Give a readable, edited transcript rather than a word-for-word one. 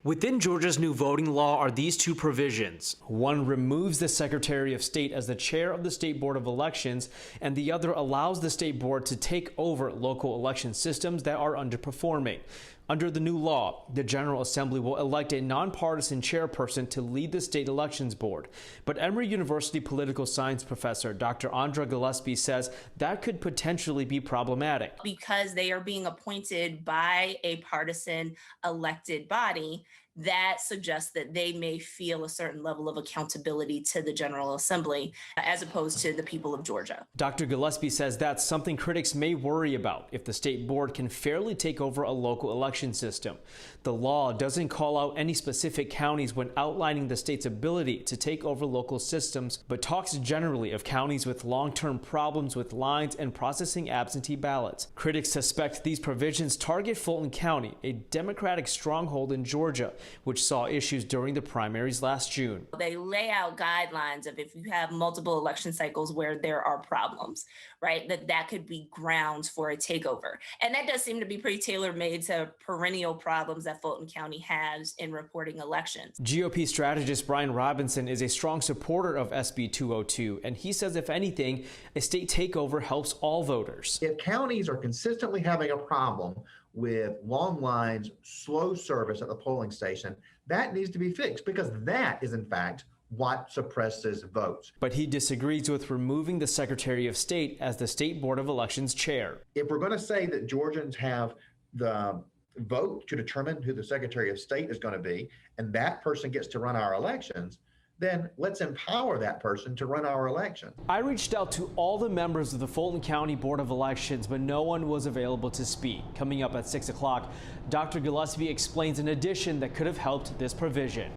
Within Georgia's new voting law are these two provisions. One removes the Secretary of State as the chair of the State Board of Elections, and the other allows the State Board to take over local election systems that are underperforming. Under the new law, the General Assembly will elect a nonpartisan chairperson to lead the State Elections Board. But Emory University political science professor Dr. Andra Gillespie says that could potentially be problematic. Because they are being appointed by a partisan elected body, that suggests that they may feel a certain level of accountability to the General Assembly as opposed to the people of Georgia. Dr. Gillespie says that's something critics may worry about if the state board can fairly take over a local election system. The law doesn't call out any specific counties when outlining the state's ability to take over local systems, but talks generally of counties with long-term problems with lines and processing absentee ballots. Critics suspect these provisions target Fulton County, a Democratic stronghold in Georgia, which saw issues during the primaries last June. They lay out guidelines of if you have multiple election cycles where there are problems, right, that could be grounds for a takeover. And that does seem to be pretty tailor-made to perennial problems that Fulton County has in reporting elections. GOP strategist Brian Robinson is a strong supporter of SB 202, and he says if anything, a state takeover helps all voters. If counties are consistently having a problem with long lines, slow service at the polling station, that needs to be fixed because that is in fact what suppresses votes. But he disagrees with removing the Secretary of State as the State Board of Elections chair. If we're going to say that Georgians have the vote to determine who the Secretary of State is going to be, and that person gets to run our elections, then let's empower that person to run our election. I reached out to all the members of the Fulton County Board of Elections, but no one was available to speak. Coming up at 6 o'clock, Dr. Gillespie explains an addition that could have helped this provision.